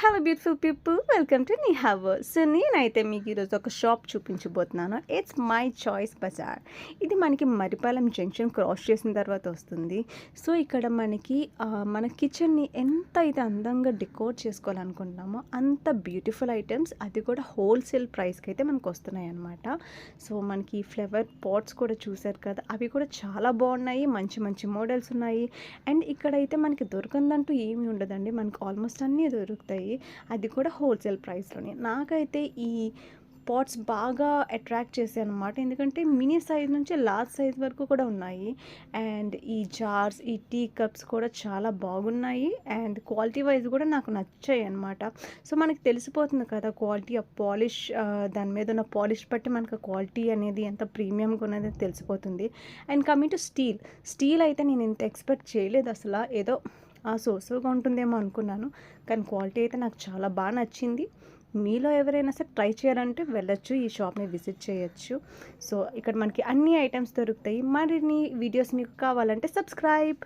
Hello beautiful people, welcome to నీ hour. So నేనైతే మీకు ఈరోజు ఒక షాప్ చూపించబోతున్నాను. It's my choice bazaar. ఇది మనకి మరిపాలెం జంక్షన్ క్రాస్ చేసిన తర్వాత వస్తుంది. సో ఇక్కడ మనకి మన కిచెన్ని ఎంత అయితే అందంగా డెకోర్ చేసుకోవాలనుకుంటున్నామో అంత బ్యూటిఫుల్ ఐటమ్స్, అది కూడా హోల్సేల్ ప్రైస్కి అయితే మనకు వస్తున్నాయి అన్నమాట. సో మనకి ఫ్లవర్ పాట్స్ కూడా చూసారు కదా, అవి కూడా చాలా బాగున్నాయి. మంచి మంచి మోడల్స్ ఉన్నాయి. అండ్ ఇక్కడైతే మనకి దొరకందంటూ ఏమీ ఉండదండి, మనకు ఆల్మోస్ట్ అన్నీ దొరుకుతాయి, అది కూడా హోల్సేల్ ప్రైస్లోనే. నాకైతే ఈ పాట్స్ బాగా అట్రాక్ట్ చేశాయి అనమాట, ఎందుకంటే మినీ సైజ్ నుంచి లార్జ్ సైజ్ వరకు కూడా ఉన్నాయి. అండ్ ఈ జార్స్, ఈ టీ కప్స్ కూడా చాలా బాగున్నాయి. అండ్ క్వాలిటీ వైజ్ కూడా నాకు నచ్చాయి అనమాట. సో మనకి తెలిసిపోతుంది కదా క్వాలిటీ, ఆ పాలిష్, దాని మీద ఉన్న పాలిష్ బట్టి మనకు క్వాలిటీ అనేది ఎంత ప్రీమియంగా ఉన్నది తెలిసిపోతుంది. అండ్ కమింగ్ టు స్టీల్ అయితే నేను ఇంత ఎక్స్పెక్ట్ చేయలేదు అసలు. ఏదో సోసోగా ఉంటుందేమో అనుకున్నాను, కానీ క్వాలిటీ అయితే నాకు చాలా బాగా నచ్చింది. మీలో ఎవరైనా సరే ట్రై చేయాలంటే వెళ్ళొచ్చు, ఈ షాప్ని విజిట్ చేయొచ్చు. సో ఇక్కడ మనకి అన్ని ఐటమ్స్ దొరుకుతాయి. మరిన్ని వీడియోస్ మీకు కావాలంటే సబ్స్క్రైబ్.